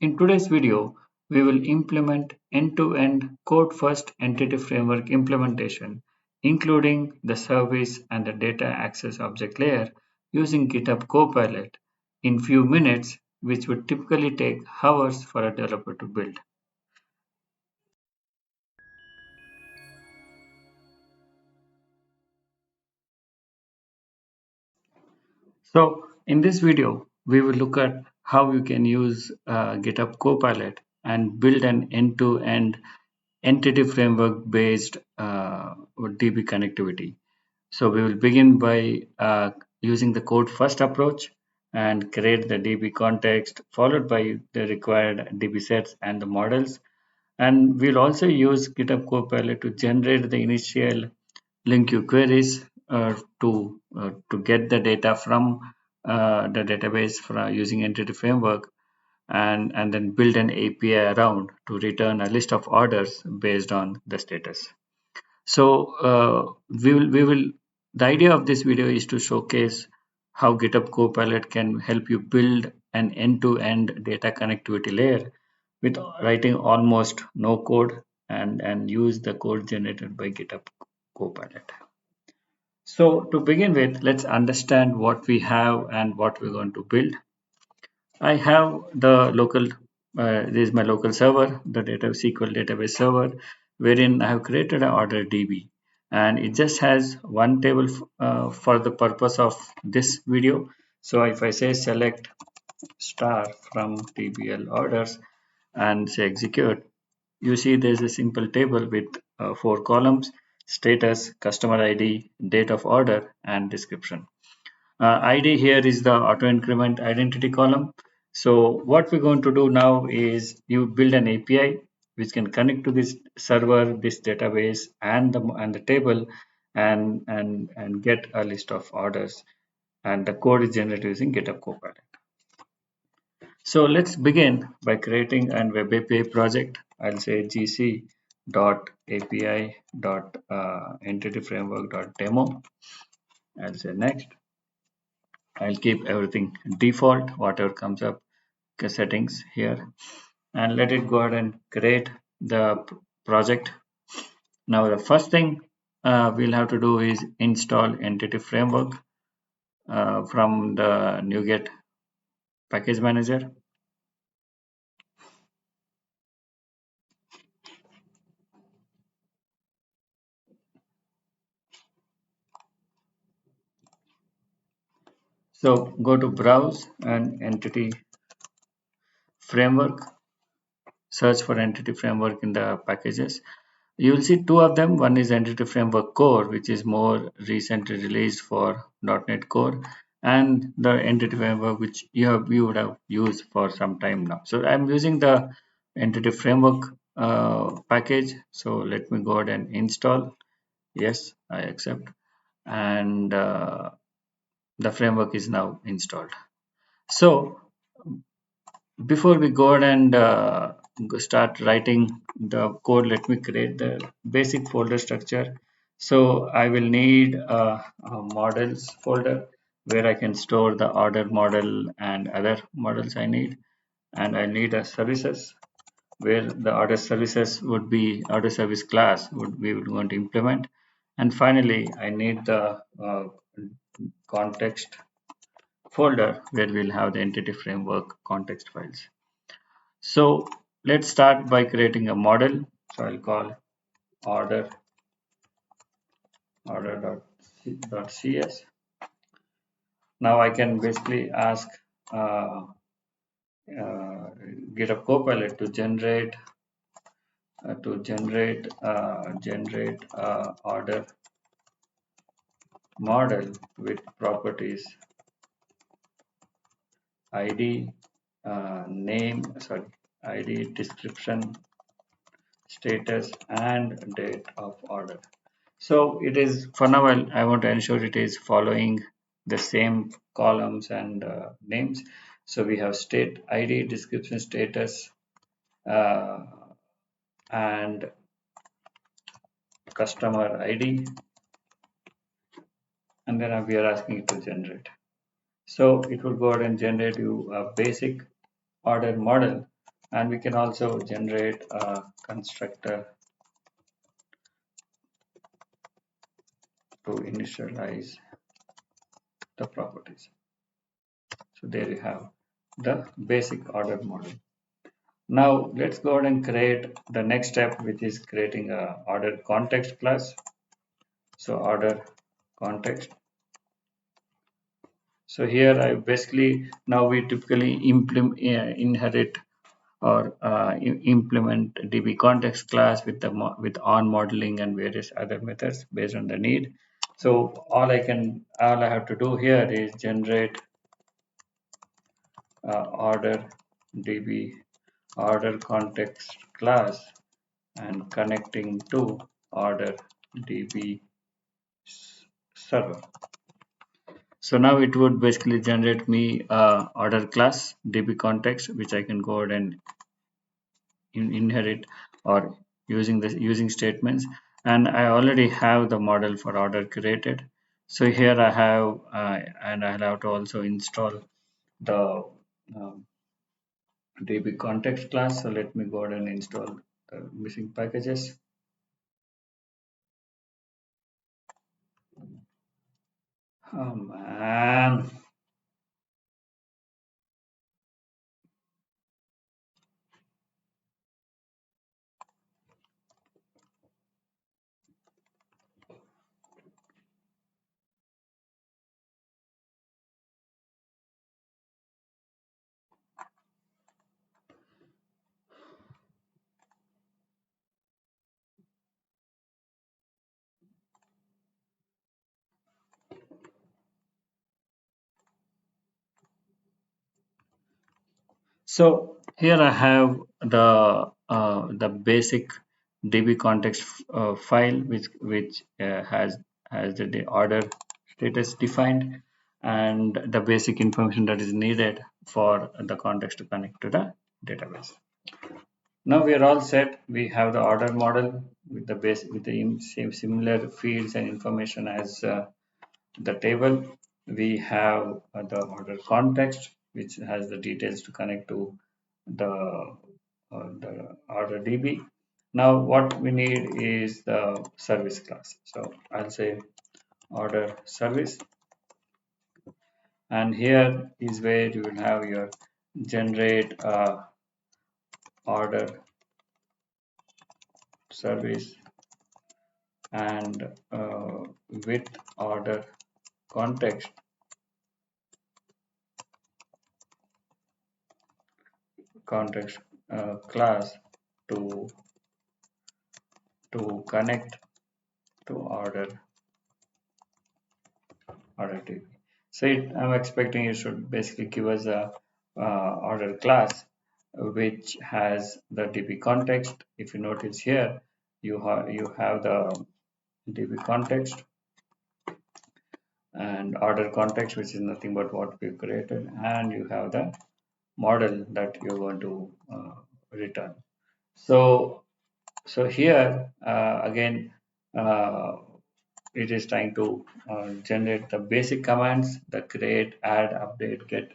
In today's video, we will implement end-to-end code-first entity framework implementation, including the service and the data access object layer using GitHub Copilot in few minutes, which would typically take hours for a developer to build. So in this video, we will look at how you can use GitHub Copilot and build an end-to-end entity framework based DB connectivity. So we will begin by using the code first approach and create the DB context followed by the required DB sets and the models. And we'll also use GitHub Copilot to generate the initial LINQ queries to get the data from the database from using entity framework and then build an API around to return a list of orders based on the status. So we will the idea of this video is to showcase how GitHub Copilot can help you build an end-to-end data connectivity layer with writing almost no code and use the code generated by GitHub Copilot. So to begin with, let's understand what we have and what we're going to build. I have the local, this is my local server, the data SQL database server, wherein I have created an order DB. And it just has one table for the purpose of this video. So if I say select star from TBL orders and say execute, you see there's a simple table with four columns: status, customer ID, date of order, and description. ID here is the auto increment identity column. So what we're going to do now is you build an API which can connect to this server, this database, and the table, and get a list of orders. And the code is generated using GitHub Copilot. So let's begin by creating an web API project. I'll say gc.api.entityframework.demo. I'll say next. I'll keep everything default, whatever comes up settings here, and let it go ahead and create the project. Now the first thing we'll have to do is install entity framework from the NuGet package manager. So go to browse and entity framework, search for entity framework in the packages. You will see two of them. One is Entity Framework Core, which is more recently released for .NET Core, and the Entity Framework, which you would have used for some time now. So I'm using the Entity Framework package. So let me go ahead and install. Yes, I accept. And the framework is now installed. So before we go ahead and start writing the code, let me create the basic folder structure. So I will need a models folder where I can store the order model and other models I need, and I need a services where the order services would be order service class would we would going to implement. And finally I need the context folder where we'll have the entity framework context files. So let's start by creating a model. So I'll call order order.cs. Now I can basically ask uh, GitHub Copilot to generate order model with properties ID, name, sorry, ID, description, status, and date of order. So it is for now. I want to ensure it is following the same columns and names. So we have state ID, description, status, uh, and customer ID, and then we are asking it to generate. So it will go ahead and generate you a basic order model And we can also generate a constructor to initialize the properties. So there you have the basic order model. Now let's go ahead and create the next step, which is creating a order context class. So order context. So here I basically, now we typically inherit or implement DB context class with the with on modeling and various other methods based on the need. So all I have to do here is generate order DB order context class and connecting to order DB server. So now it would basically generate me order class DB context, which I can go ahead and inherit or using statements. And I already have the model for order created. So here I have and I'll have to also install the um, DB context class. So let me go ahead and install the missing packages. Oh man. So here I have the basic DB context file, which has the order status defined and the basic information that is needed for the context to connect to the database. Now we are all set. We have the order model with the base with the same similar fields and information as the table. We have the order context, which has the details to connect to the order DB. Now what we need is the service class. So I'll say order service, and here is where you will have your generate order service and with order context class to connect to order DB. So I'm expecting it should basically give us a order class which has the DB context. If you notice here, you have the DB context and order context, which is nothing but what we created, and you have the model that you're going to return. So here again, uh, it is trying to generate the basic commands: the create, add, update, get.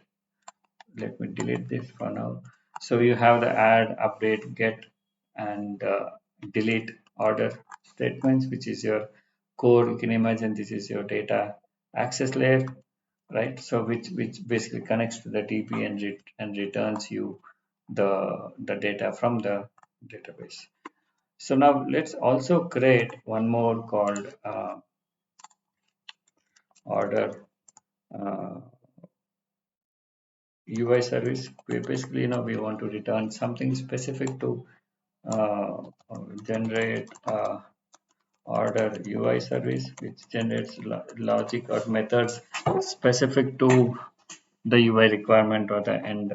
Let me delete this for now. So you have the add, update, get, and delete order statements, which is your core. You can imagine this is your data access layer, right? So which basically connects to the DB and returns you the data from the database. So now let's also create one more called order uh, UI service. We basically, we want to return something specific to uh, generate order UI service, which generates logic or methods specific to the UI requirement or the end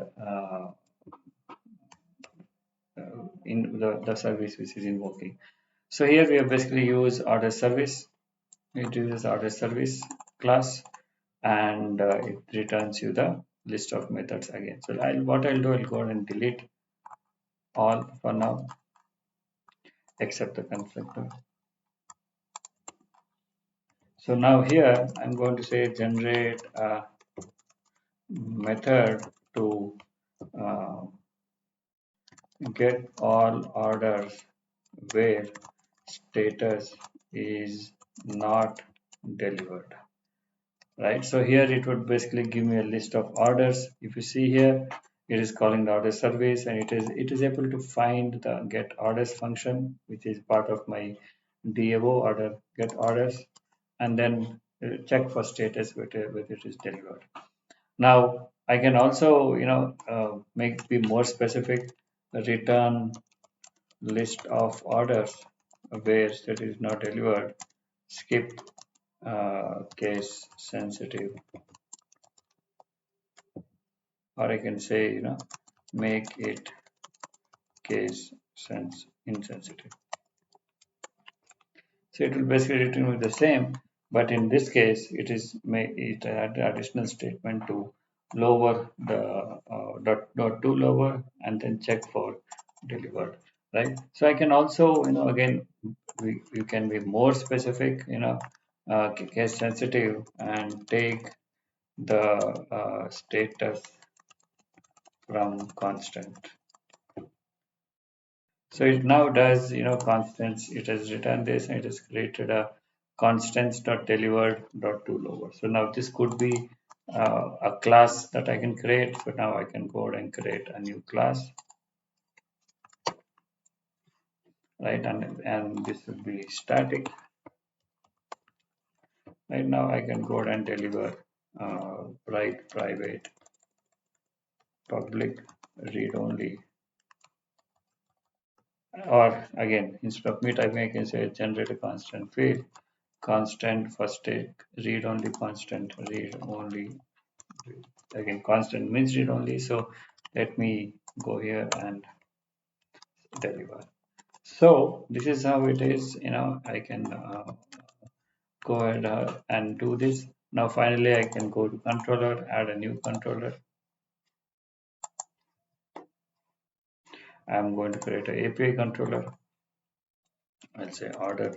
in the service which is invoking. So here we have basically used order service. It uses order service class and it returns you the list of methods again. So what I'll do, I'll go ahead and delete all for now except the constructor. So now here I'm going to say generate a method to uh, get all orders where status is not delivered, right? So here it would basically give me a list of orders. If you see here, it is calling the order service, and it is able to find the get orders function, which is part of my DAO order get orders, and then check for status whether it is delivered. Now I can also make be more specific, return list of orders where that is not delivered, skip case sensitive, or I can say make it case sense insensitive. So it will basically return with the same, but in this case it had additional statement to lower the dot to lower and then check for delivered, right? So I can also again you can be more specific, case sensitive, and take the status from constant. So it now does, constants. It has written this and it has created a constants.delivered.toLower. So now this could be a class that I can create. So now I can go ahead and create a new class, right? And this will be static. Right now I can go ahead and deliver write private, public, read only. Or again, instead of me typing, I can say generate a constant field, constant first take, read only constant, read only. Again, constant means read only. So let me go here and deliver. So this is how it is. I can go ahead and do this. Now finally, I can go to controller, add a new controller. I'm going to create an API controller. I'll say order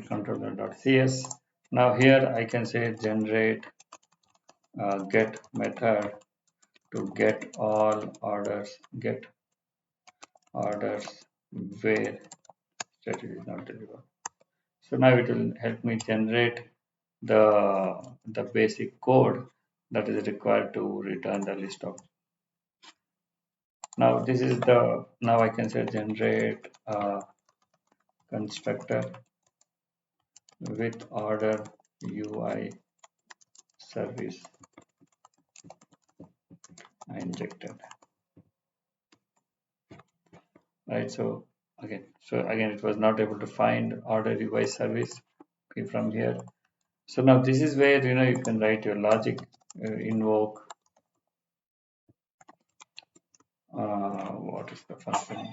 controller.cs. Now here I can say generate get method to get all orders, get orders where status is not delivered. So now it will help me generate the basic code that is required to return the list of. Now this is the now I can say generate a constructor with order UI service injected. Right, so again it was not able to find order UI service from here. So now this is where you can write your logic, invoke what is the function.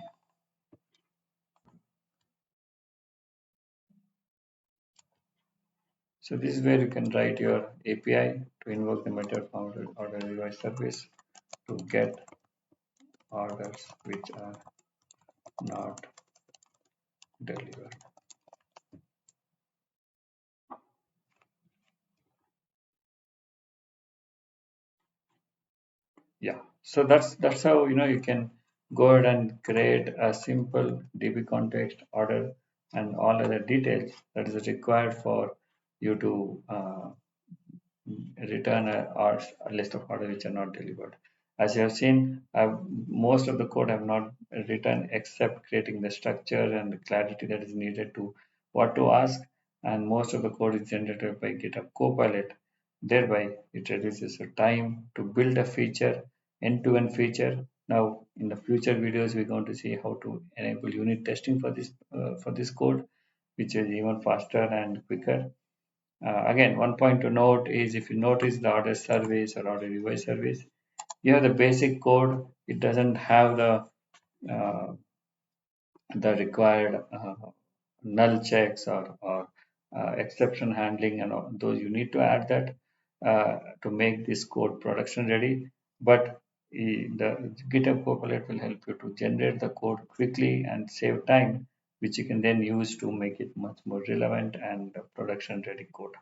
So this is where you can write your API to invoke the method order UI service to get orders which are not delivered. Yeah, so that's how you can go ahead and create a simple DB context order and all other details that is required for you to return a list of orders which are not delivered. As you have seen, most of the code I have not written except creating the structure and the clarity that is needed to what to ask, and most of the code is generated by GitHub Copilot. Thereby, it reduces the time to build a feature, end-to-end feature. Now, in the future videos, we're going to see how to enable unit testing for this code, which is even faster and quicker. Again, one point to note is if you notice the order service or order UI service, you have the basic code. It doesn't have uh, the required null checks or exception handling, and all those you need to add that to make this code production ready. But the GitHub Copilot will help you to generate the code quickly and save time, which you can then use to make it much more relevant and production ready code.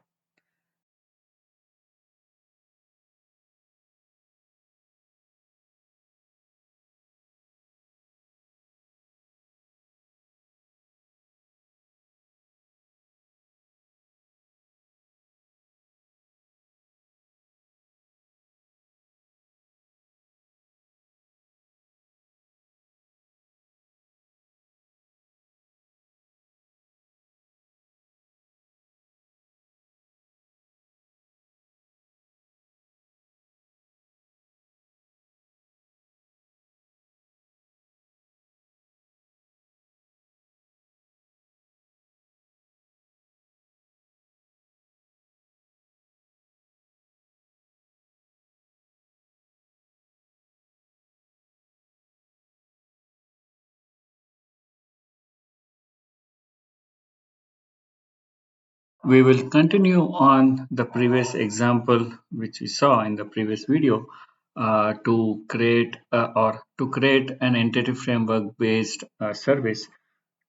We will continue on the previous example which we saw in the previous video to create an entity framework based service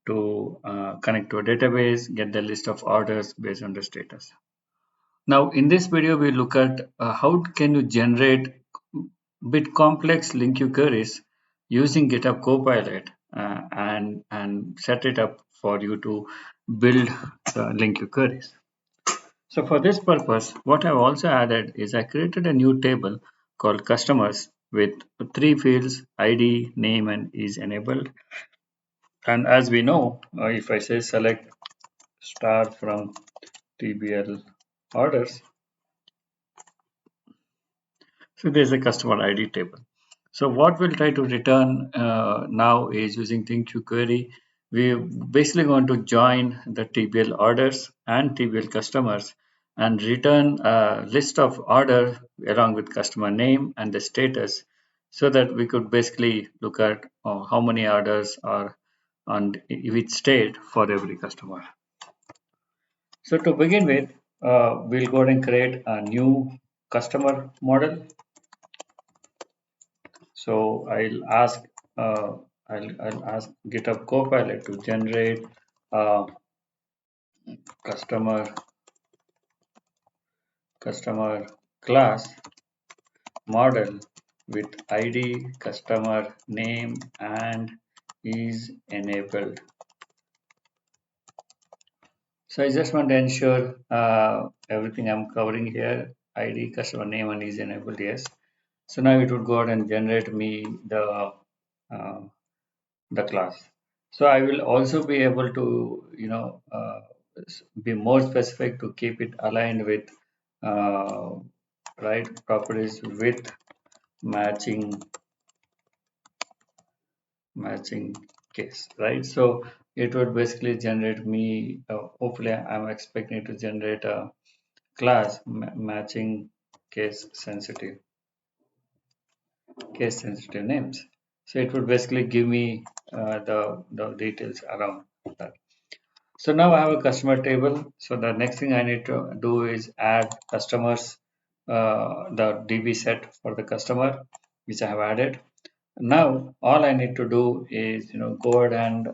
to connect to a database, get the list of orders based on the status. Now, in this video, we look at how can you generate bit complex LINQ queries using GitHub Copilot and set it up for you to build LINQ queries. So for this purpose, what I've also added is I created a new table called customers with three fields: ID, name, and is enabled. And as we know, if I say select star from TBL orders, so there's a customer ID table. So what we'll try to return now is using LINQ query. We're basically going to join the TBL orders and TBL customers and return a list of order along with customer name and the status so that we could basically look at how many orders are on which state for every customer. So to begin with, we'll go ahead and create a new customer model. So uh, I'll ask GitHub Copilot to generate a customer customer class model with ID, customer name, and is enabled. So I just want to ensure everything I'm covering here, ID, customer name, and is enabled. Yes. So now it would go ahead and generate me uh, the class. So I will also be able to, be more specific to keep it aligned with right properties with matching matching case, right? So it would basically generate me. Hopefully, I'm expecting it to generate a class matching case sensitive names. So it would basically give me the details around that. So now I have a customer table. So the next thing I need to do is add customers, the DB set for the customer, which I have added. Now all I need to do is go ahead and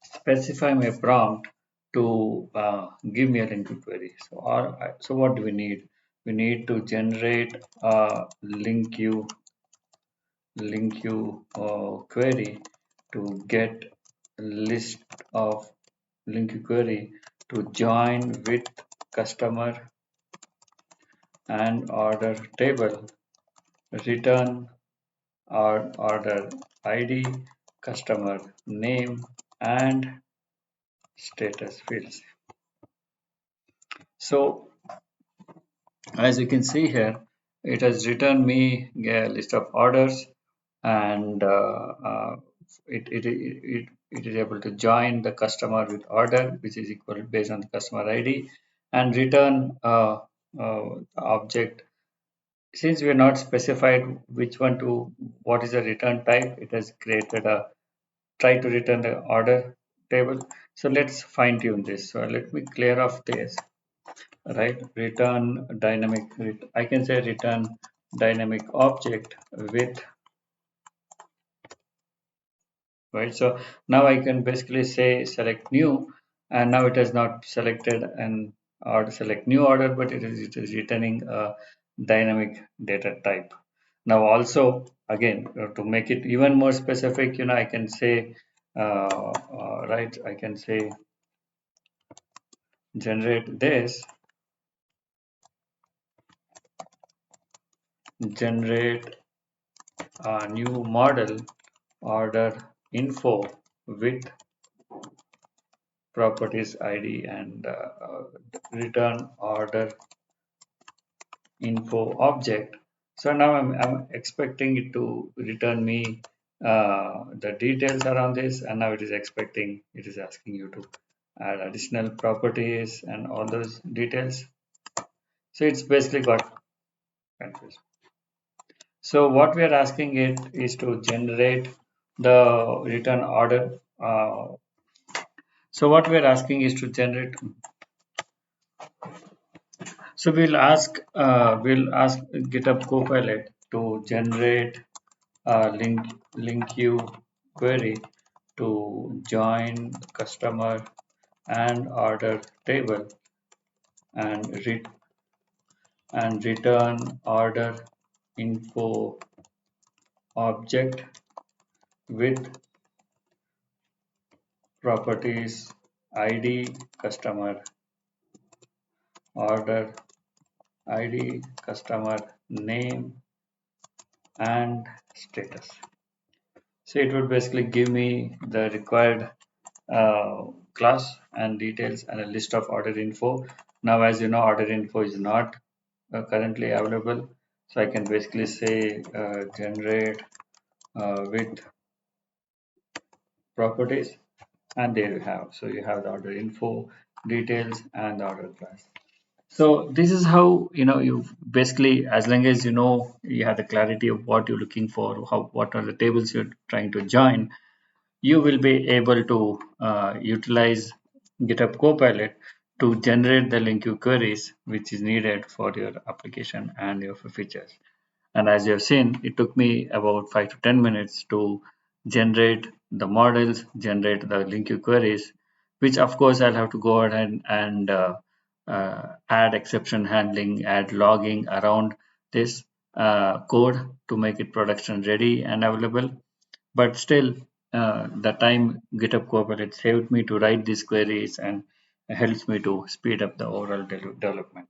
specify my prompt to give me a LINQ query. So what do we need? We need to generate a LINQ query to get a list of LINQ query to join with customer and order table, return or order ID, customer name, and status fields. So as you can see here, it has returned me a list of orders, and it is able to join the customer with order, which is equal based on the customer ID, and return object. Since we are not specified which one to what is the return type, it has created a try to return the order table. So let's fine tune this. So let me clear off this. Right, return dynamic. I can say return dynamic object with, right. So now I can basically say select new, and now it has not selected an or select new order, but it is returning a dynamic data type. Now also again to make it even more specific, I can say right, I can say generate this, generate a new model order info with properties ID and return order info object. So now I'm expecting it to return me the details around this, and now it is asking you to add additional properties and all those details. So it's basically got confused. So what we are asking it is to generate the return order. So what we are asking is to generate So we'll ask GitHub Copilot to generate a LINQ query to join customer and order table and return order info object with properties ID, customer order ID, customer name, and status. So it would basically give me the required class and details and a list of order info. Now, as you know, order info is not currently available. So I can basically say generate with properties, and there you have. So you have the order info, details, and the order class. So this is how you basically, as long as you have the clarity of what you're looking for, what are the tables you're trying to join, you will be able to utilize GitHub Copilot to generate the LINQ queries which is needed for your application and your features. And as you have seen, it took me about 5 to 10 minutes to generate the models, generate the LINQ queries, which of course I'll have to go ahead and add exception handling, add logging around this code to make it production ready and available. But still, the time GitHub Copilot saved me to write these queries and helps me to speed up the overall development.